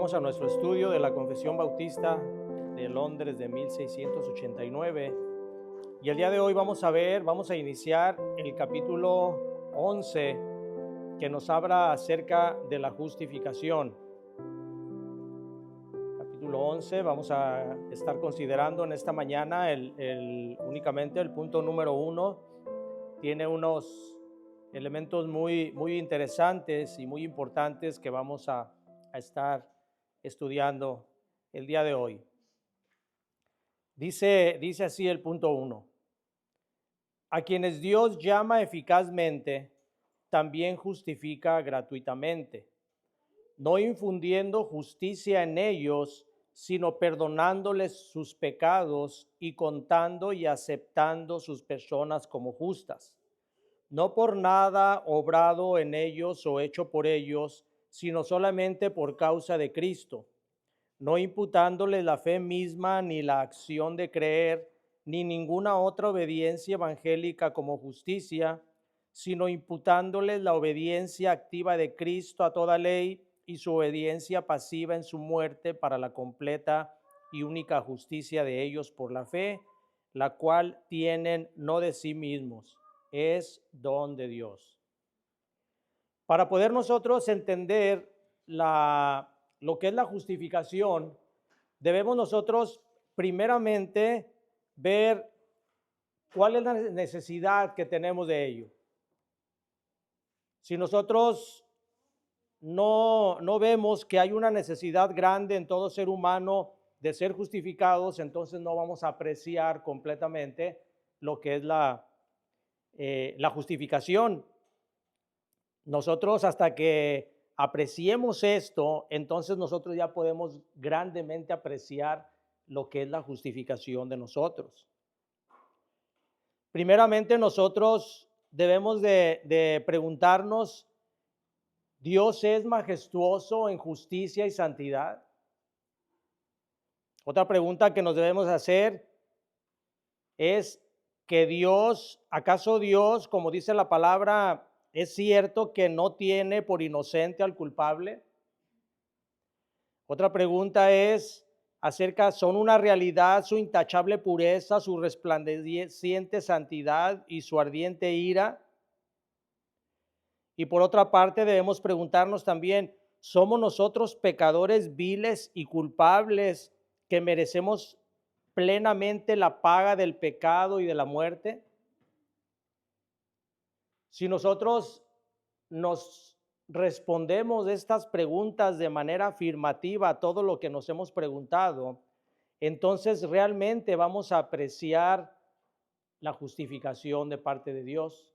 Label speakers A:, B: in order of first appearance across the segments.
A: Regresamos a nuestro estudio de la Confesión Bautista de Londres de 1689 y el día de hoy vamos a iniciar el capítulo 11 que nos habla acerca de la justificación. Capítulo 11, vamos a estar considerando en esta mañana únicamente el punto número 1. Tiene unos elementos muy interesantes y muy importantes que vamos a estar estudiando el día de hoy. Dice así el punto 1. A quienes Dios llama eficazmente, también justifica gratuitamente, no infundiendo justicia en ellos, sino perdonándoles sus pecados y contando y aceptando sus personas como justas, no por nada obrado en ellos o hecho por ellos, sino solamente por causa de Cristo, no imputándoles la fe misma, ni la acción de creer, ni ninguna otra obediencia evangélica como justicia, sino imputándoles la obediencia activa de Cristo a toda ley y su obediencia pasiva en su muerte para la completa y única justicia de ellos por la fe, la cual tienen no de sí mismos, es don de Dios. Para poder nosotros entender lo que es la justificación, debemos nosotros primeramente ver cuál es la necesidad que tenemos de ello. Si nosotros no vemos que hay una necesidad grande en todo ser humano de ser justificados, entonces no vamos a apreciar completamente lo que es la justificación. Nosotros hasta que apreciemos esto, entonces nosotros ya podemos grandemente apreciar lo que es la justificación de nosotros. Primeramente nosotros debemos de preguntarnos, ¿Dios es majestuoso en justicia y santidad? Otra pregunta que nos debemos hacer es que ¿acaso Dios, como dice la palabra, es cierto que no tiene por inocente al culpable? Otra pregunta es ¿son una realidad su intachable pureza, su resplandeciente santidad y su ardiente ira? Y por otra parte debemos preguntarnos también, ¿somos nosotros pecadores viles y culpables que merecemos plenamente la paga del pecado y de la muerte? Si nosotros nos respondemos estas preguntas de manera afirmativa a todo lo que nos hemos preguntado, entonces realmente vamos a apreciar la justificación de parte de Dios.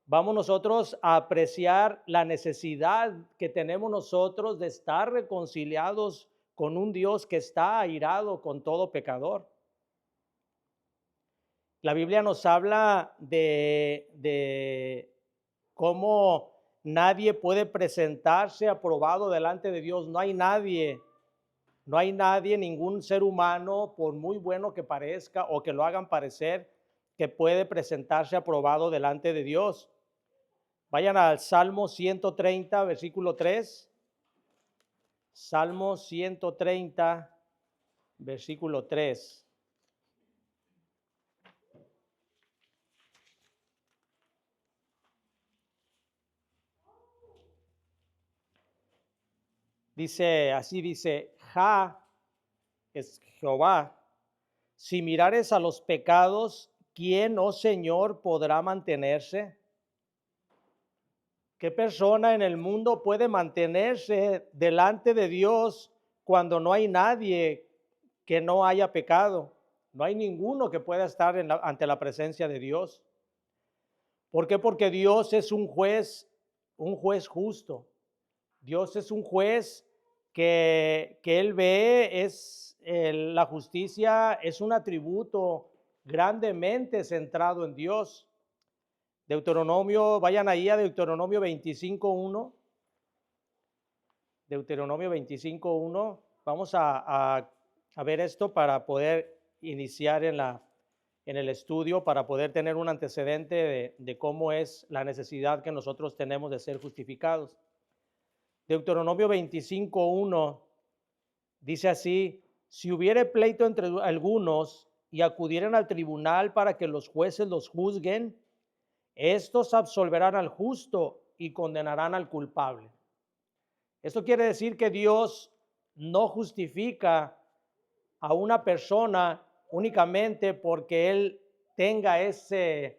A: Vamos nosotros a apreciar la necesidad que tenemos nosotros de estar reconciliados con un Dios que está airado con todo pecador. La Biblia nos habla de cómo nadie puede presentarse aprobado delante de Dios. No hay nadie, ningún ser humano, por muy bueno que parezca o que lo hagan parecer, que puede presentarse aprobado delante de Dios. Vayan al Salmo 130, versículo 3. Salmo 130, versículo 3. Dice, es Jehová, si mirares a los pecados, ¿quién, oh Señor, podrá mantenerse? ¿Qué persona en el mundo puede mantenerse delante de Dios cuando no hay nadie que no haya pecado? No hay ninguno que pueda estar ante la presencia de Dios. ¿Por qué? Porque Dios es un juez justo. Dios es un juez que Él ve, la justicia es un atributo grandemente centrado en Dios. Vayan ahí a Deuteronomio 25:1. Deuteronomio 25:1. Vamos a ver esto para poder iniciar en el estudio, para poder tener un antecedente de cómo es la necesidad que nosotros tenemos de ser justificados. Deuteronomio 25:1 dice así: si hubiere pleito entre algunos y acudieren al tribunal para que los jueces los juzguen, estos absolverán al justo y condenarán al culpable. Esto quiere decir que Dios no justifica a una persona únicamente porque él tenga esa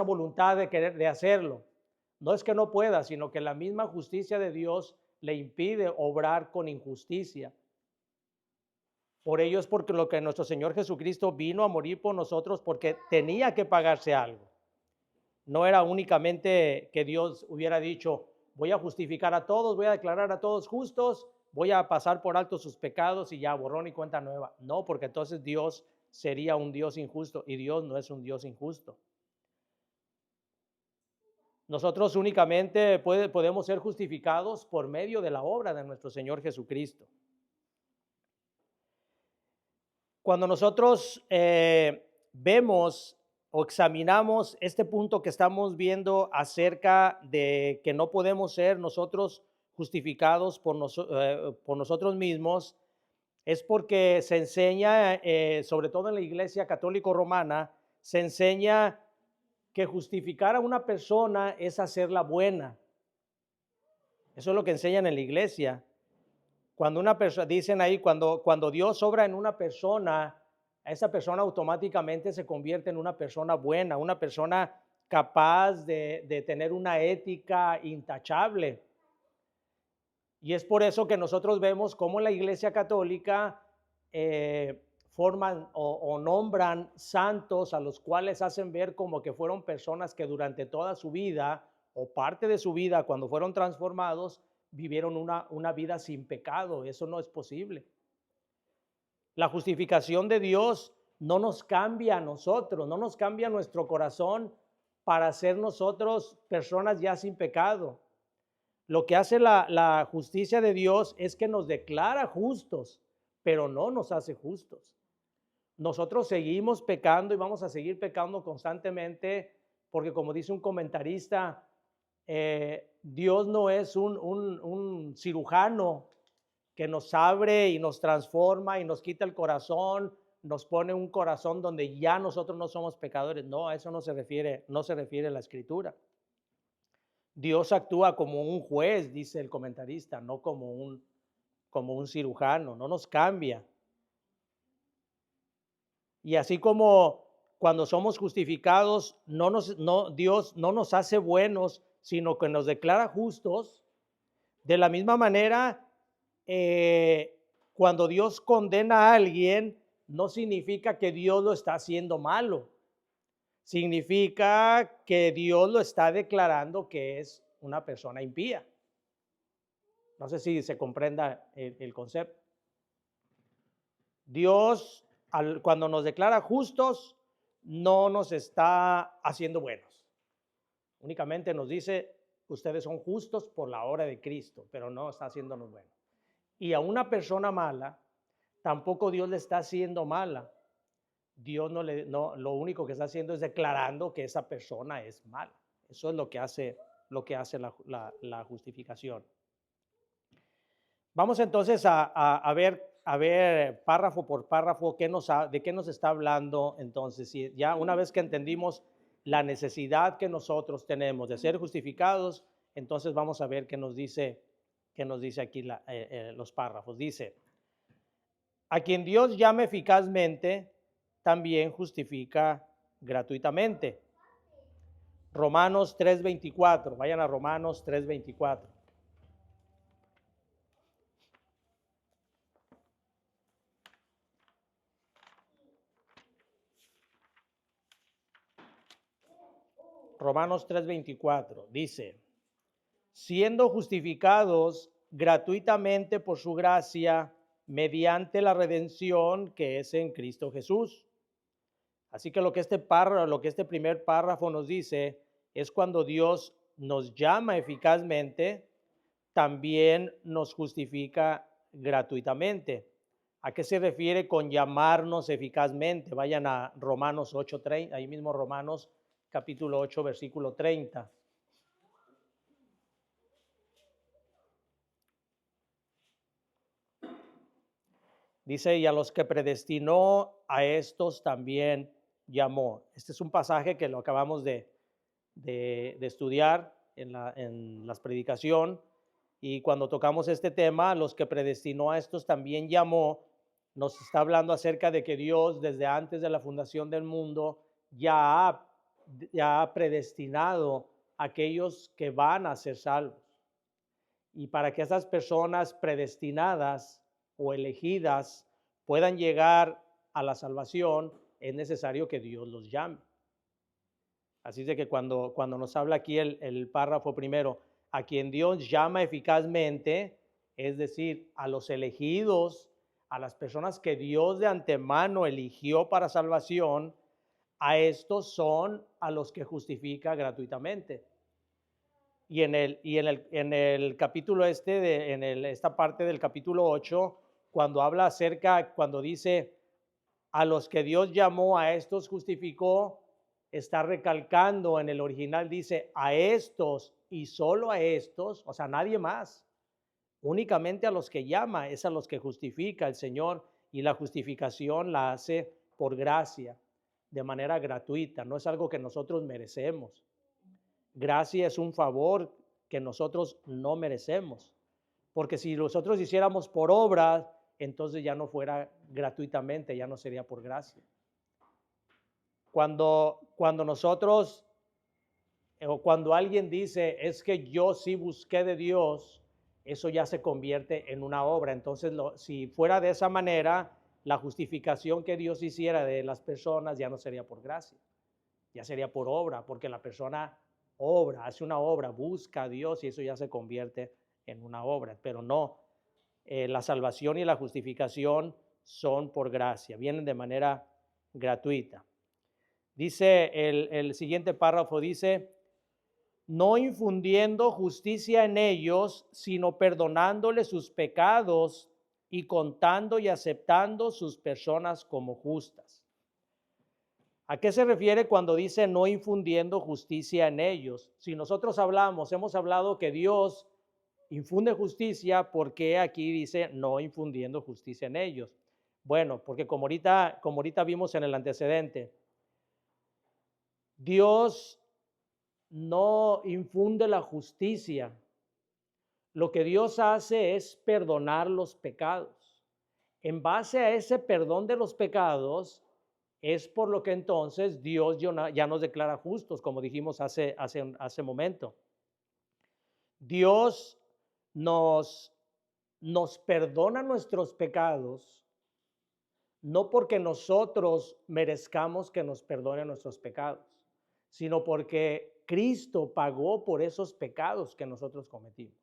A: voluntad de querer de hacerlo. No es que no pueda, sino que la misma justicia de Dios le impide obrar con injusticia. Por ello es porque lo que nuestro Señor Jesucristo vino a morir por nosotros, porque tenía que pagarse algo. No era únicamente que Dios hubiera dicho: voy a justificar a todos, voy a declarar a todos justos, voy a pasar por alto sus pecados y ya, borrón y cuenta nueva. No, porque entonces Dios sería un Dios injusto, y Dios no es un Dios injusto. Nosotros únicamente podemos ser justificados por medio de la obra de nuestro Señor Jesucristo. Cuando nosotros vemos o examinamos este punto que estamos viendo acerca de que no podemos ser nosotros justificados por nosotros mismos, es porque se enseña, sobre todo en la Iglesia Católica Romana, se enseña que justificar a una persona es hacerla buena. Eso es lo que enseñan en la iglesia. Cuando una persona, dicen ahí, cuando Dios obra en una persona, esa persona automáticamente se convierte en una persona buena, una persona capaz de tener una ética intachable. Y es por eso que nosotros vemos cómo la Iglesia Católica forman o nombran santos a los cuales hacen ver como que fueron personas que durante toda su vida o parte de su vida, cuando fueron transformados, vivieron una vida sin pecado. Eso no es posible. La justificación de Dios no nos cambia a nosotros, no nos cambia nuestro corazón para ser nosotros personas ya sin pecado. Lo que hace la justicia de Dios es que nos declara justos, pero no nos hace justos. Nosotros seguimos pecando y vamos a seguir pecando constantemente porque, como dice un comentarista, Dios no es un cirujano que nos abre y nos transforma y nos quita el corazón, nos pone un corazón donde ya nosotros no somos pecadores. No, a eso no se refiere la Escritura. Dios actúa como un juez, dice el comentarista, no como un cirujano, no nos cambia. Y así como cuando somos justificados, Dios no nos hace buenos, sino que nos declara justos. De la misma manera, cuando Dios condena a alguien, no significa que Dios lo está haciendo malo. Significa que Dios lo está declarando que es una persona impía. No sé si se comprenda el concepto. Dios, cuando nos declara justos, no nos está haciendo buenos. Únicamente nos dice: ustedes son justos por la obra de Cristo, pero no está haciéndonos buenos. Y a una persona mala, tampoco Dios le está haciendo mala. Dios lo único que está haciendo es declarando que esa persona es mala. Eso es lo que hace la justificación. Vamos entonces a ver párrafo por párrafo de qué nos está hablando. Entonces, ya una vez que entendimos la necesidad que nosotros tenemos de ser justificados, entonces vamos a ver qué nos dice aquí los párrafos. Dice: a quien Dios llame eficazmente, también justifica gratuitamente. Romanos 3:24. Vayan a Romanos 3:24. Romanos 3:24 dice: siendo justificados gratuitamente por su gracia, mediante la redención que es en Cristo Jesús. Así que lo que este primer párrafo nos dice es: cuando Dios nos llama eficazmente, también nos justifica gratuitamente. ¿A qué se refiere con llamarnos eficazmente? Vayan a Romanos 8:30, ahí mismo Romanos capítulo 8, versículo 30. Dice, y a los que predestinó, a estos también llamó. Este es un pasaje que lo acabamos de estudiar en las predicación. Y cuando tocamos este tema, los que predestinó a estos también llamó, nos está hablando acerca de que Dios desde antes de la fundación del mundo ya ha predestinado a aquellos que van a ser salvos. Y para que esas personas predestinadas o elegidas puedan llegar a la salvación, es necesario que Dios los llame. Así de que cuando nos habla aquí el párrafo primero, a quien Dios llama eficazmente, es decir, a los elegidos, a las personas que Dios de antemano eligió para salvación, a estos son a los que justifica gratuitamente. Y en el capítulo esta parte del capítulo 8, cuando habla acerca, cuando dice, a los que Dios llamó, a estos justificó, está recalcando en el original, dice, a estos y solo a estos, o sea, nadie más. Únicamente a los que llama, es a los que justifica el Señor, y la justificación la hace por gracia, de manera gratuita, no es algo que nosotros merecemos. Gracia es un favor que nosotros no merecemos, porque si nosotros hiciéramos por obras, entonces ya no fuera gratuitamente, ya no sería por gracia. Cuando nosotros, o cuando alguien dice, es que yo sí busqué de Dios, eso ya se convierte en una obra. Entonces, si fuera de esa manera, la justificación que Dios hiciera de las personas ya no sería por gracia, ya sería por obra, porque la persona obra, hace una obra, busca a Dios y eso ya se convierte en una obra. Pero no, la salvación y la justificación son por gracia, vienen de manera gratuita. Dice el siguiente párrafo, dice, no infundiendo justicia en ellos, sino perdonándoles sus pecados y contando y aceptando sus personas como justas. ¿A qué se refiere cuando dice no infundiendo justicia en ellos? Si nosotros hemos hablado que Dios infunde justicia, ¿por qué aquí dice no infundiendo justicia en ellos? Bueno, porque como ahorita vimos en el antecedente, Dios no infunde la justicia. Lo que Dios hace es perdonar los pecados. En base a ese perdón de los pecados, es por lo que entonces Dios ya nos declara justos, como dijimos hace momento. Dios nos perdona nuestros pecados, no porque nosotros merezcamos que nos perdone nuestros pecados, sino porque Cristo pagó por esos pecados que nosotros cometimos.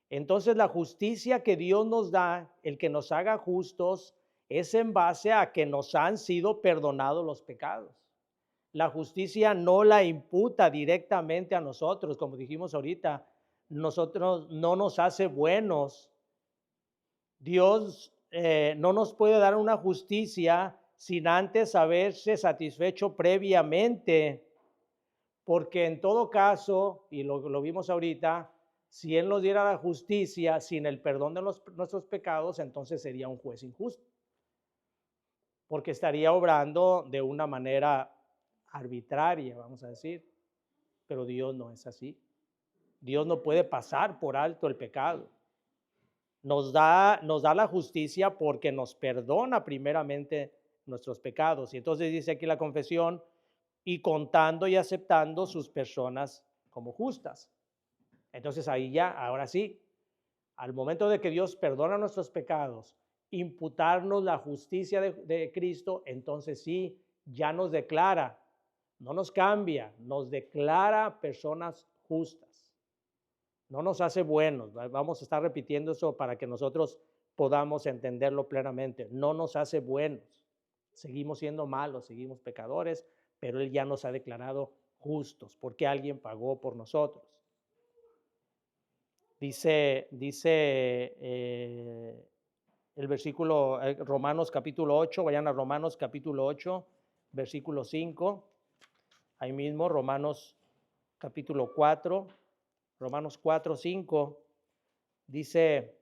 A: Entonces la justicia que Dios nos da, el que nos haga justos, es en base a que nos han sido perdonados los pecados. La justicia no la imputa directamente a nosotros, como dijimos ahorita, nosotros no nos hace buenos. Dios no nos puede dar una justicia sin antes haberse satisfecho previamente, porque en todo caso, y lo vimos ahorita, si Él nos diera la justicia sin el perdón de nuestros pecados, entonces sería un juez injusto, porque estaría obrando de una manera arbitraria, vamos a decir, pero Dios no es así. Dios no puede pasar por alto el pecado. Nos da la justicia porque nos perdona primeramente nuestros pecados. Y entonces dice aquí la confesión, y contando y aceptando sus personas como justas. Entonces ahí ya, ahora sí, al momento de que Dios perdona nuestros pecados, imputarnos la justicia de Cristo, entonces sí, ya nos declara, no nos cambia, nos declara personas justas. No nos hace buenos. Vamos a estar repitiendo eso para que nosotros podamos entenderlo plenamente. No nos hace buenos. Seguimos siendo malos, seguimos pecadores, pero Él ya nos ha declarado justos porque alguien pagó por nosotros. Dice el versículo, Romanos capítulo 8, vayan a Romanos capítulo 8, versículo 5. Ahí mismo, Romanos capítulo 4. Romanos 4, 5, dice,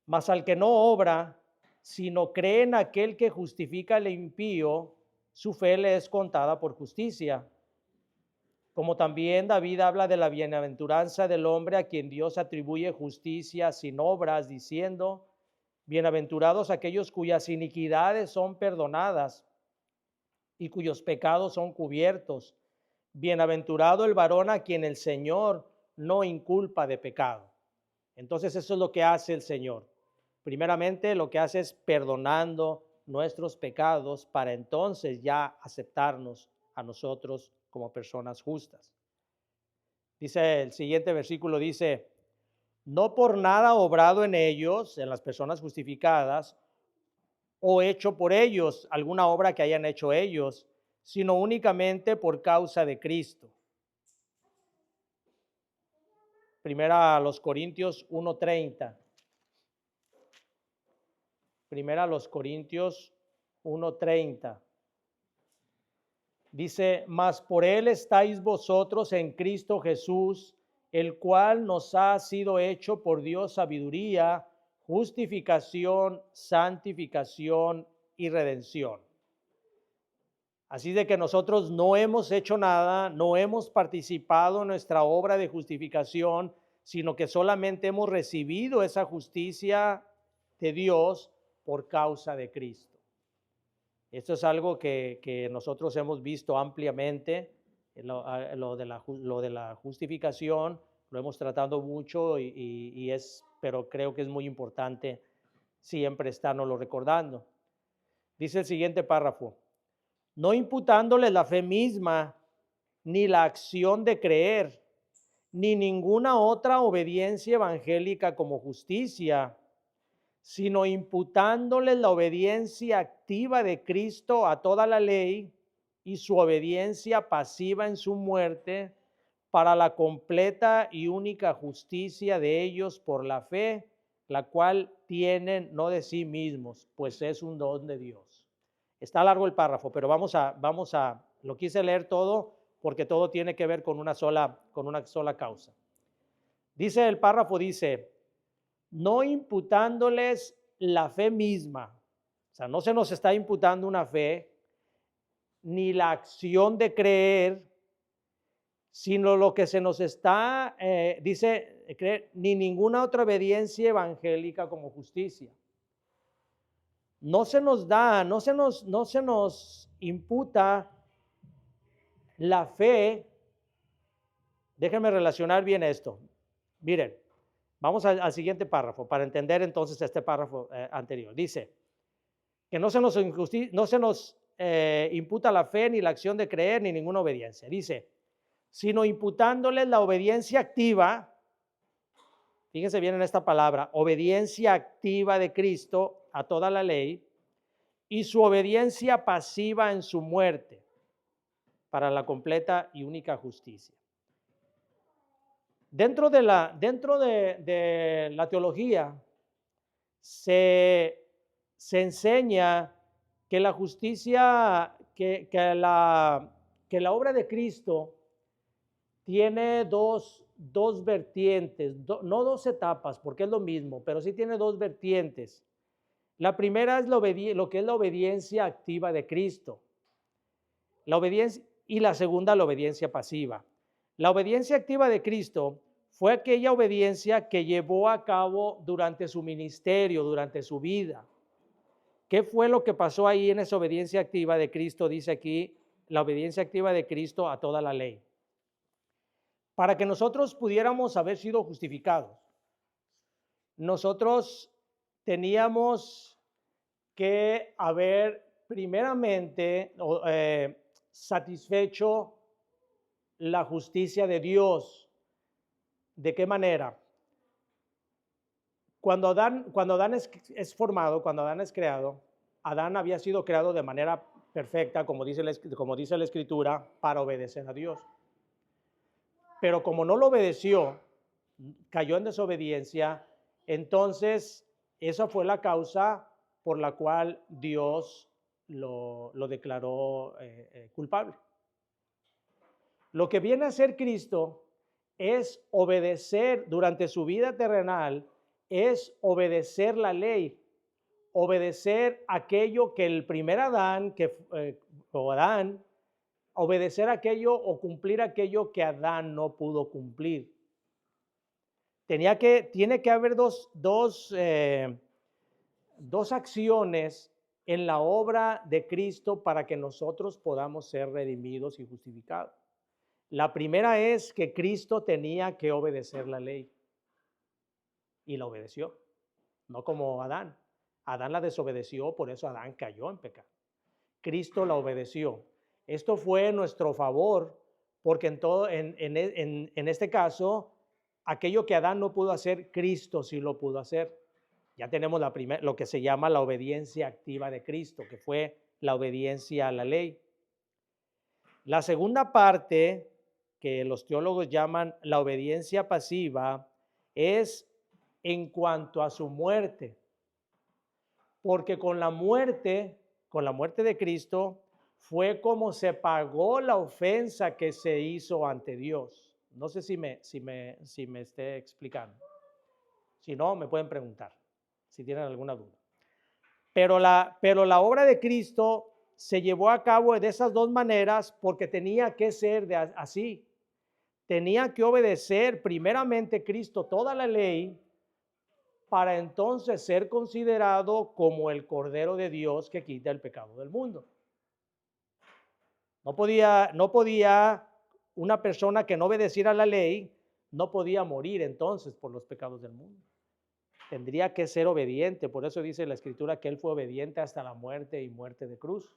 A: Mas al que no obra, sino cree en aquel que justifica al impío, su fe le es contada por justicia. Como también David habla de la bienaventuranza del hombre a quien Dios atribuye justicia sin obras, diciendo, bienaventurados aquellos cuyas iniquidades son perdonadas y cuyos pecados son cubiertos. Bienaventurado el varón a quien el Señor no inculpa de pecado. Entonces eso es lo que hace el Señor. Primeramente lo que hace es perdonando nuestros pecados para entonces ya aceptarnos a nosotros como personas justas. Dice el siguiente versículo, dice, no por nada obrado en ellos, en las personas justificadas, o hecho por ellos, alguna obra que hayan hecho ellos, sino únicamente por causa de Cristo. Primera a los Corintios 1:30. Primera a los Corintios 1:30. Dice, mas por él estáis vosotros en Cristo Jesús, el cual nos ha sido hecho por Dios sabiduría, justificación, santificación y redención. Así de que nosotros no hemos hecho nada, no hemos participado en nuestra obra de justificación, sino que solamente hemos recibido esa justicia de Dios por causa de Cristo. Esto es algo que nosotros hemos visto ampliamente, lo de la justificación, lo hemos tratado mucho pero creo que es muy importante siempre estarnoslo recordando. Dice el siguiente párrafo, no imputándoles la fe misma, ni la acción de creer, ni ninguna otra obediencia evangélica como justicia, sino imputándoles la obediencia activa de Cristo a toda la ley y su obediencia pasiva en su muerte para la completa y única justicia de ellos por la fe, la cual tienen no de sí mismos, pues es un don de Dios. Está largo el párrafo, pero lo quise leer todo porque todo tiene que ver con una sola causa. Dice el párrafo, dice, no imputándoles la fe misma, o sea, no se nos está imputando una fe, ni la acción de creer, sino lo que se nos está, dice, creer, ni ninguna otra obediencia evangélica como justicia. No se nos imputa la fe. Déjenme relacionar bien esto. Miren, vamos al siguiente párrafo para entender entonces este párrafo anterior. Dice que no se nos imputa la fe, ni la acción de creer, ni ninguna obediencia. Dice, sino imputándoles la obediencia activa, fíjense bien en esta palabra, obediencia activa de Cristo a toda la ley y su obediencia pasiva en su muerte para la completa y única justicia. Dentro de la teología se enseña que la justicia, que la obra de Cristo tiene dos vertientes, no dos etapas, porque es lo mismo, pero sí tiene dos vertientes. La primera es lo que es la obediencia activa de Cristo. La obediencia, y la segunda, la obediencia pasiva. La obediencia activa de Cristo fue aquella obediencia que llevó a cabo durante su ministerio, durante su vida. ¿Qué fue lo que pasó ahí en esa obediencia activa de Cristo? Dice aquí, la obediencia activa de Cristo a toda la ley. Para que nosotros pudiéramos haber sido justificados, nosotros teníamos que haber primeramente satisfecho la justicia de Dios. ¿De qué manera? Cuando Adán es formado, cuando Adán es creado, Adán había sido creado de manera perfecta, como dice la Escritura, para obedecer a Dios. Pero como no lo obedeció, cayó en desobediencia, entonces esa fue la causa por la cual Dios lo declaró culpable. Lo que viene a hacer Cristo es obedecer durante su vida terrenal es obedecer la ley, obedecer aquello que el primer Adán, obedecer aquello o cumplir aquello que Adán no pudo cumplir. Tiene que haber dos acciones en la obra de Cristo para que nosotros podamos ser redimidos y justificados. La primera es que Cristo tenía que obedecer la ley y la obedeció, no como Adán. Adán la desobedeció, por eso Adán cayó en pecado. Cristo la obedeció. Esto fue en nuestro favor, porque en este caso, aquello que Adán no pudo hacer, Cristo sí lo pudo hacer. Ya tenemos lo que se llama la obediencia activa de Cristo, que fue la obediencia a la ley. La segunda parte, que los teólogos llaman la obediencia pasiva, es en cuanto a su muerte. Porque con la muerte de Cristo, fue como se pagó la ofensa que se hizo ante Dios. No sé si me esté explicando. Si no, me pueden preguntar si tienen alguna duda. Pero la obra de Cristo se llevó a cabo de esas dos maneras porque tenía que ser así. Tenía que obedecer primeramente Cristo toda la ley para entonces ser considerado como el Cordero de Dios que quita el pecado del mundo. No podía una persona que no obedeciera la ley, no podía morir entonces por los pecados del mundo. Tendría que ser obediente, por eso dice la Escritura que Él fue obediente hasta la muerte y muerte de cruz.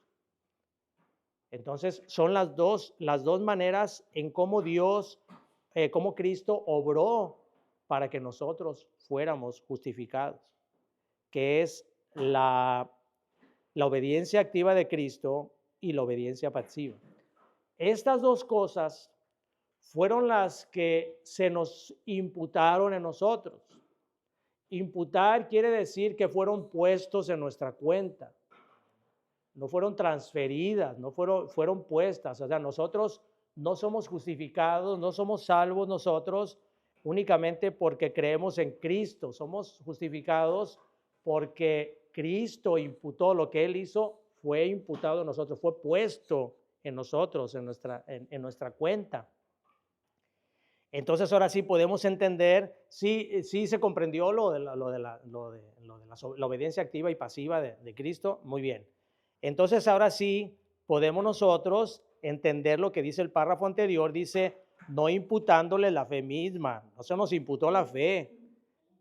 A: Entonces son las dos maneras en cómo cómo Cristo obró para que nosotros fuéramos justificados, que es la obediencia activa de Cristo y la obediencia pasiva. Estas dos cosas fueron las que se nos imputaron en nosotros. Imputar quiere decir que fueron puestos en nuestra cuenta. No fueron transferidas, fueron puestas. O sea, nosotros no somos justificados, no somos salvos nosotros únicamente porque creemos en Cristo. Somos justificados porque Cristo imputó lo que Él hizo, fue imputado en nosotros, fue puesto en nosotros, en nuestra cuenta. Entonces ahora sí podemos entender, sí se comprendió lo de la obediencia activa y pasiva de Cristo, muy bien. Entonces ahora sí podemos nosotros entender lo que dice el párrafo anterior, dice, no imputándole la fe misma, no se nos imputó la fe,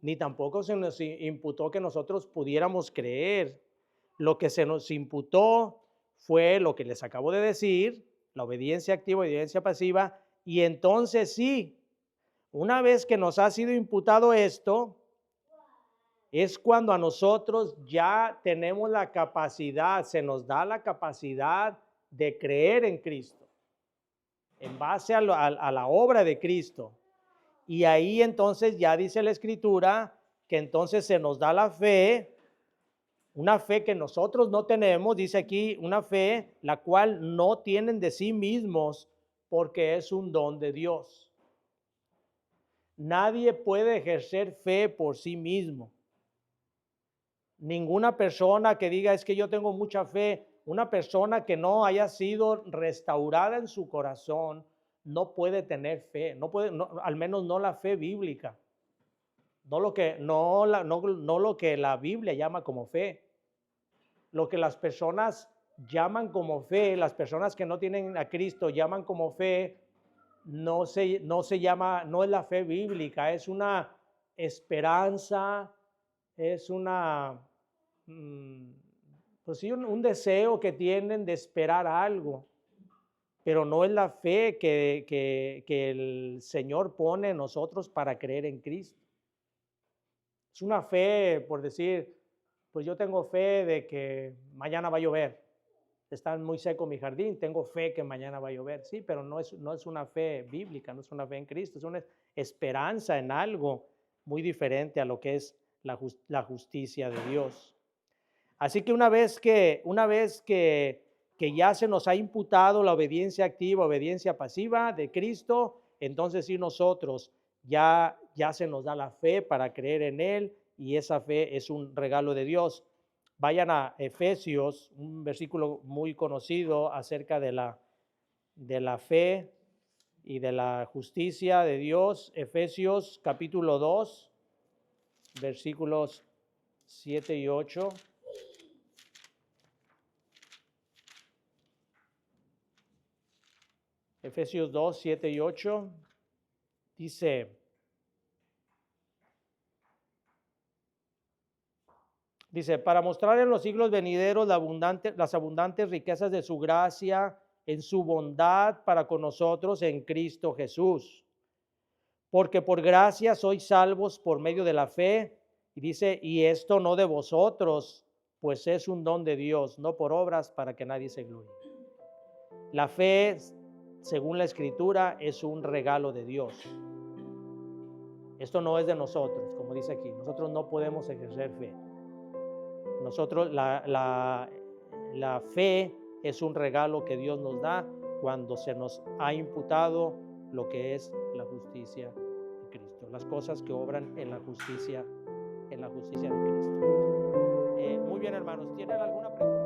A: ni tampoco se nos imputó que nosotros pudiéramos creer. Lo que se nos imputó fue lo que les acabo de decir, la obediencia activa y obediencia pasiva, y entonces sí, una vez que nos ha sido imputado esto, es cuando a nosotros ya tenemos la capacidad, se nos da la capacidad de creer en Cristo, en base a la obra de Cristo. Y ahí entonces ya dice la Escritura que entonces se nos da la fe, una fe que nosotros no tenemos, dice aquí, una fe la cual no tienen de sí mismos porque es un don de Dios. Nadie puede ejercer fe por sí mismo. Ninguna persona que diga es que yo tengo mucha fe, una persona que no haya sido restaurada en su corazón, no puede tener fe, al menos no la fe bíblica, no lo que la Biblia llama como fe. Lo que las personas llaman como fe, las personas que no tienen a Cristo llaman como fe, no se llama, no es la fe bíblica, es una esperanza, es pues sí, un deseo que tienen de esperar algo, pero no es la fe que el Señor pone en nosotros para creer en Cristo. Es una fe, por decir, pues yo tengo fe de que mañana va a llover. Está muy seco mi jardín, tengo fe que mañana va a llover. Sí, pero no es una fe bíblica, no es una fe en Cristo, es una esperanza en algo muy diferente a lo que es la justicia de Dios. Así que una vez que ya se nos ha imputado la obediencia activa, obediencia pasiva de Cristo, entonces sí nosotros ya se nos da la fe para creer en Él y esa fe es un regalo de Dios. Vayan a Efesios, un versículo muy conocido acerca de la fe y de la justicia de Dios. Efesios capítulo 2, versículos 7 y 8. Efesios 2, 7 y 8 dice, para mostrar en los siglos venideros las abundantes riquezas de su gracia en su bondad para con nosotros en Cristo Jesús. Porque por gracia sois salvos por medio de la fe. Y dice, y esto no de vosotros, pues es un don de Dios, no por obras para que nadie se gloríe. La fe, según la Escritura, es un regalo de Dios. Esto no es de nosotros, como dice aquí. Nosotros no podemos ejercer fe. Nosotros, la fe es un regalo que Dios nos da cuando se nos ha imputado lo que es la justicia de Cristo, las cosas que obran en la justicia de Cristo. Muy bien, hermanos, ¿tienen alguna pregunta?